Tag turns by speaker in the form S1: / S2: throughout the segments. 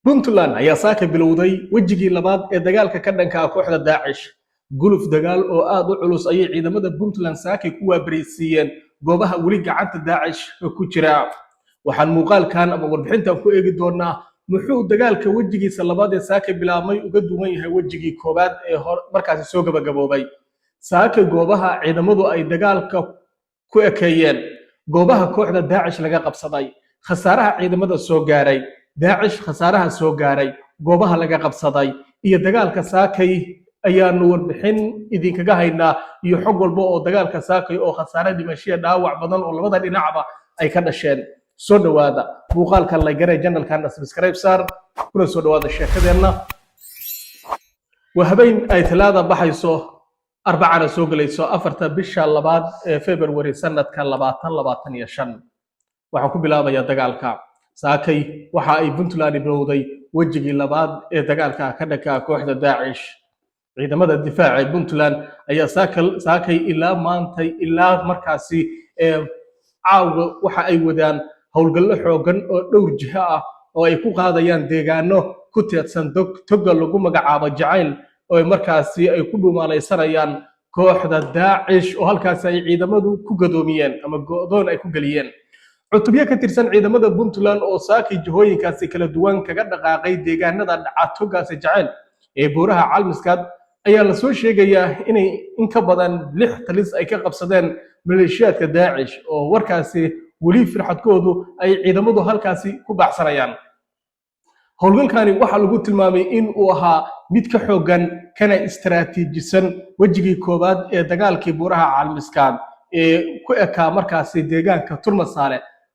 S1: puntland ayaa saaka bilowday wejigii labaad ee dagaalka ka dhanka ah kooxda daacish guluf dagaal oo aad u culus ayay ciidamada puntland saaka ku waabareysiiyeen goobaha weli gacanta daacish ku jira waxaan muuqaalkan ama warbixintan ku eegi doonaa muxuu dagaalka wejigiisa labaad ee saaka bilaabmay uga duwan yahay wejigii koobaad ee markaasi soo gabagaboobay saaka goobaha ciidamadu ay dagaalka ku ekeeyeen goobaha kooxda daacish laga qabsaday khasaaraha ciidamada soo gaaray daacish khasaaraha soo gaaray goobaha laga qabsaday iyo dagaalka saakay ayaanu warbixin idinkaga haynaa iyo xog walba oo dagaalka saakay oo khasaare dhimashiya dhaawac badan oo labada dhinacba ay ka dhasheen soo dhawaada muuqaalkan la garay channelkan subscribe saar kuna soo dhawaada sheekadeenna وهبين أي ثلاثة بحيسو أربعة سوقليسو أفرتا بشا لباد فبراير سنة كان لباتن يشن وحكو بلابا يا دقالكا ساكي وحا أي بنتلاني بلودي وجهي لباد دقالكا كدكا كوحدة داعش عيدا مدى الدفاع بنتلان أي ساكي إلا مانتي إلا مركاسي عاو وحا أي ودان هولقل حوغن دور جهاء وأي كو قاديان ديغانو كتيرسان توغا لوغو مغعابا جعيل oo markaasi ay ku dhuumaalaysanayaan kooxda daacish oo halkaas ay ciidamadu ku gadoomiyeen ama go'doon ay ku galiyeen cutubyo ka tirsan ciidamada Puntland oo saaki jihooyinkaasi kala duwan kaga dhaqaaqay deegaanada dhacatogaasi jacayl ee buuraha Calmiskaad ayaa la soo sheegayaa inay in ka badan 6 talis ay ka qabsadeen maleeshiyadka daacish oo warkaasi wali firxadkoodu ay ciidamadu halkaasi ku baxsanayaan howlgalkani waxa lagu tilmaamay in uu ahaa mid ka xoogan kana istiraatiijisan wajigii koobaad ee dagaalkii buuraha Calmiskaad ee ku ekaa markaasi deegaanka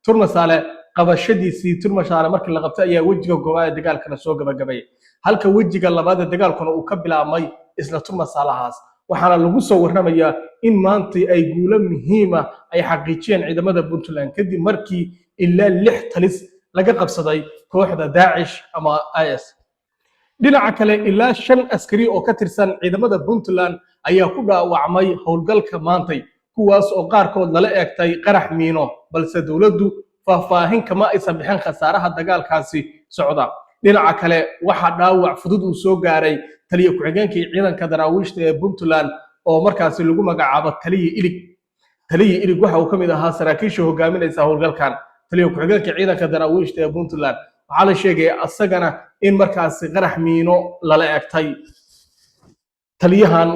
S1: Turmasaale qabashadiisii Turmasaale markii la qabtay ayaa wajiga koobaad ee dagaalka soo gabagabay halka wajiga labaad ee dagaalkuna uu ka bilaabmay isla Turmasaalahaas waxaana lagu soo warramayaa in maanta ay guulo muhiim ah ay xaqiijiyeen ciidamada Puntland kadib markii ilaa 6 talis laga qabsaday kooxda daacish ama IS dhinaca kale ilaa 5 askari oo ka tirsan ciidamada Puntland ayaa ku dhaawacmay howlgalka maantay kuwaas oo qaarkood lala eegtay qarax miino balse dawladdu faahfaahin kama aysan bixin khasaaraha dagaalkaasi socda dhinaca kale waxa dhaawac fudud uu soo gaaray taliye ku-xigeenkii ciidanka daraawiishta ee Puntland oo markaasi lagu magacaabo taliye ilig waxa uu kamid ahaa saraakiisha hogaaminaysa howlgalkan taliye ku-xigeenka ciidanka daraawiishta ee Puntland waxa la sheegay asagana in markaasi qarax miino lala eegtay taliyahan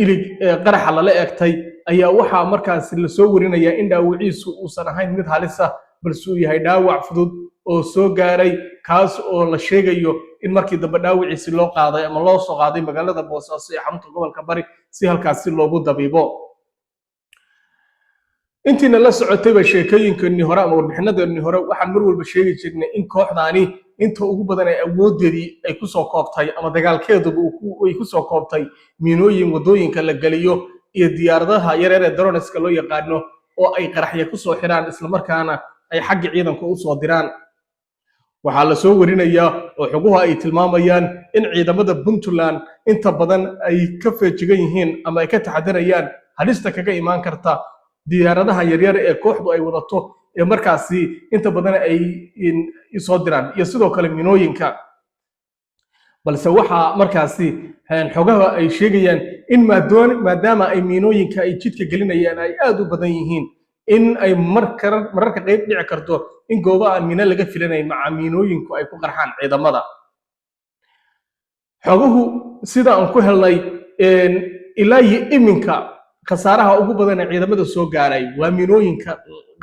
S1: ilig qaraxa lala eegtay ayaa waxa markaasi la soo warinayaa in dhaawiciisu uusan ahayn mid halis ah balse uu yahay dhaawac fudud oo soo gaaray kaas oo la sheegayo in markii dambe dhaawiciisi loo qaaday ama loo soo qaaday magaalada Boosaaso ee xarunta gobolka Bari si halkaasi loogu dabiibo intiina la socotayba sheekooyinkeennii hore ama warbixinadeennii hore waxaan mar walba sheegi jirnay in kooxdaani inta ugu badan ay awoodeedii ay ku soo koobtay ama dagaalkeeduba ay ku soo koobtay miinooyin wadooyinka la galiyo iyo diyaaradaha yareer ee droneska loo yaqaano oo ay qaraxyo ku soo xiraan isla markaana ay xagga ciidanka u soo diraan waxaa la soo warinayaa oo xoguhu ay tilmaamayaan in ciidamada Puntland inta badan ay ka feejigan yihiin ama ay ka taxadarayaan halista kaga imaan karta diyaaradaha yaryar ee kooxdu ay wadato ee markaasi inta badan ay soo diraan iyo sidoo kale minooyinka balse waxa markaasi xogaha ay sheegayaan in maadaama ay minooyinka ay jidka gelinayaan ay aad u badan yihiin in ay mararka qayb dhici karto in goobaha aan mina laga filanayn maca minooyinku ay ku qarxaan ciidamada xoguhu sida aan ku helnay ilaa iminka khasaaraha ugu badan ee ciidamada soo gaaray waa miinooyinka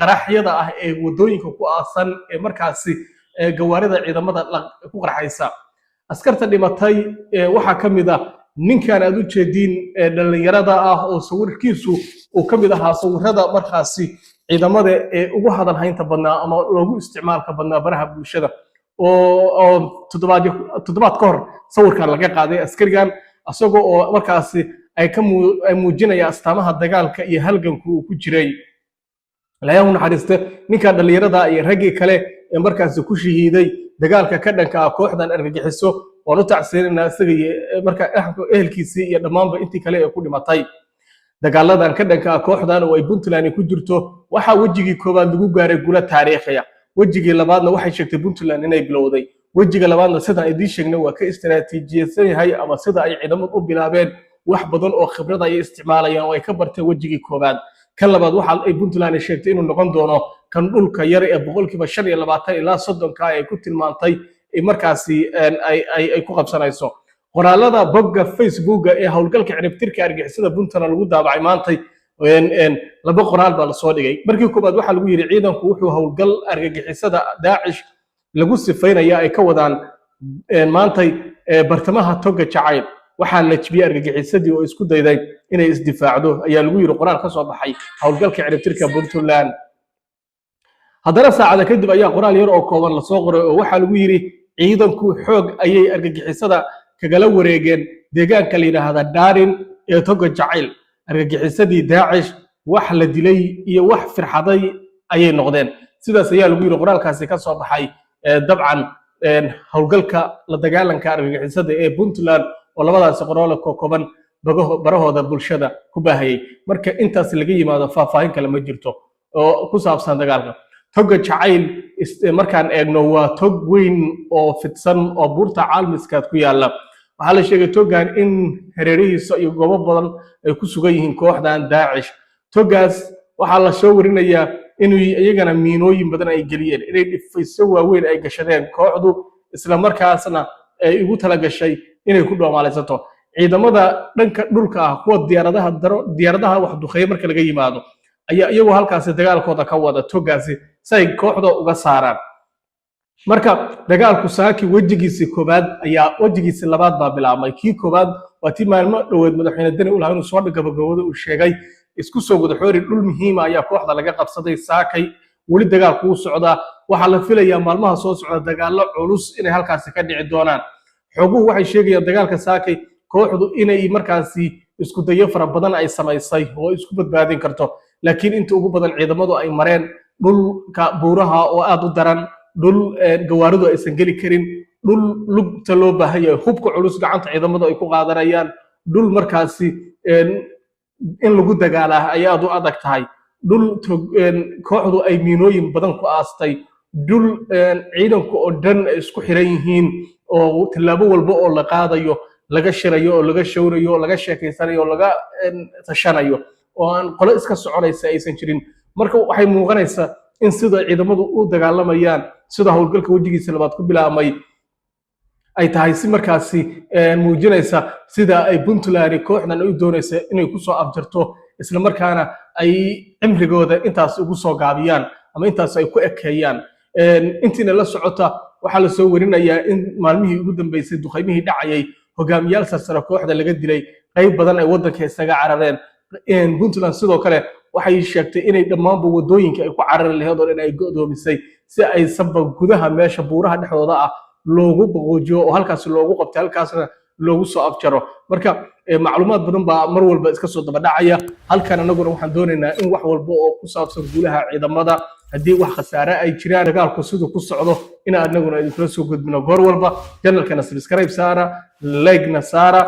S1: qaraxyada ah ee wadooyinka ku aasan ee markaasi gawaarida ciidamada ku qarxaysa askarta dhimatay waxa kamid ah ninkan aad u jeedin dhalinyarada ah oo sawirkiisu uu kamid ahaa sawirada markaasi ciidamada ee ugu hadal haynta badnaa ama loogu isticmaalka badnaa baraha bulshada oo toddobaad ka hor sawirkan laga qaaday askarigan asagoo oo markaasi ay muujinayaan astaamaha dagaalka iyo halganku uu ku jiray ilaahay u naxariisto ninka dhalinyarada iyo raggii kale ee markaasi ku shahiiday dagaalka ka dhanka ah kooxdan argagixiso oo la tacsiinayna isaga marka ehelkiisii iyo dhammaanba intii kale ee ku dhimatay dagaaladan ka dhanka ah kooxdan oo ay Puntland ku jirto waxa wajigii koobaad lagu gaaray guulo taariikhi ah wajigii labaadna waxay sheegtay Puntland inay bilowday wejiga labaadna sida ay idin sheegnay waa ka istiraatiijiyeysan yahay ama sida ay ciidamadu u bilaabeen wax badan oo khibrad ay isticmaalayaan oo ay ka barteen wejigii koobaad kan labaad waxa ay Puntland sheegtay inuu noqon doono kan dhulka yar ee 25% ilaa 30 ay ku tilmaantay markaasi ay ku qabsanayso qoraalada bogga Facebook ee hawlgalka ciribtirka argixisada Puntland lagu daabacay maantay laba qoraal baa la soo dhigay markii koobaad waxa lagu yiri ciidanku wuxuu hawlgal argagixisada Daesh lagu sifaynaya ay ka wadaan maantay bartamaha toga jacayl waxaa la jibiyay argagixisadii oo isku dayday inay isdifaacdo ayaa lagu yiri qoraal ka soo baxay hawlgalka ciribtirka Puntland haddana saacada kadib ayaa qoraal yar oo kooban la soo qoray oo waxa lagu yiri ciidanku xoog ayay argagixisada kagala wareegeen deegaanka la yiraahdo Darin ee toga jacayl argagixisadii Daesh wax la dilay iyo wax firxaday ayay noqdeen sidaas ayaa lagu yiri qoraalkaasi ka soo baxay dabcan hawlgalka la dagaalanka argagixisada ee Puntland oo labadaas qoraal ka kooban barahooda bulshada ku baahayay marka intaas laga yimaado faahfaahin kale ma jirto oo ku saabsan dagaalka toga jacayl markaan eegno waa tog weyn oo fidsan oo buurta caalmiskaad ku yaala waxaa la sheegay togan in hareerihiisa iyo goobo badan ay ku sugan yihiin kooxdan Daesh togaas waxaa la soo warinayaa inuu iyagana miinooyin badan ay geliyeen inay dhifayso waaweyn ay gashadeen kooxdu isla markaasna ay ugu tala gashay inay ku dhoomalaysato ciidamada dhanka dhulka ah kuwa diyaaradaha wax duqeeya marka laga yimaado ayaa iyagu halkaas dagaalkooda ka wada togaasi say kooxda uga saaraan marka dagaalku saaki wajigiisa koobaad ayaa wajigiisa labaad baa bilaabmay kii koobaad waa tii maalmo dhaweed madaxweyne Dani uu lahaa inuu soo gabagabowdo uu sheegay isku soo wada xoori dhul muhiim ah ayaa kooxda laga qabsaday saakay wali dagaalku uu socdaa waxa la filayaa maalmaha soo socda dagaalo culus inay halkaas ka dhici doonaan xoguhu waxay sheegayaan dagaalka saakay kooxdu inay markaasi isku dayo fara badan ay samaysay oo isku badbaadin karto laakiin inta ugu badan ciidamadu ay mareen dhulka buuraha oo aad u daran dhul gawaaridu aysan geli karin dhul lugta loo baahan yahay hubka culus gacanta ciidamadu ay ku qaadanayaan dhul markaasi in lagu dagaalaa ay aad u adag tahay dhul kooxdu ay miinooyin badan ku aastay dhul ciidanku oo dhan isku xiran yihiin oo tilaabo walba oo la qaadayo laga shirayo oo laga shawrayo oo laga sheekeysanayo oo laga tashanayo oo aan qolo iska soconaysa aysan jirin marka waxay muuqanaysaa in sida ciidamadu u dagaalamayaan sida hawlgalka wajigiisa labaad ku bilaabmay ay tahay si markaasi muujinaysa sida ay Puntland kooxdan u doonaysa inay ku soo afjarto isla markaana ay cimrigooda intaas ugu soo gaabiyaan ama intaas ay ku ekeeyaan intiina la socota waxa la soo warinayaa in maalmihii ugu dambeysay duqeymihii dhacayay hogaamiyaal sarsare kooxda laga dilay qayb badan ay wadanka isaga carareen Puntland sidoo kale waxay sheegtay inay dhammaanba wadooyinka ay ku carari lahayd oo ay go'doomisay si ay sabab gudaha meesha buuraha dhexdooda ah loogu boqojiyo oo halkaas loogu qabtay halkaasna loogu soo afjaro marka macluumaad badan baa mar walba iska soo daba dhacaya halkan anaguna waxaan doonaynaa in wax walba oo ku saabsan guulaha ciidamada haddii wax khasaare ay jiraan dagaalku siduu ku socdo in anaguna idinkula soo gudbino goor walba channelkana subscribe saara like na saara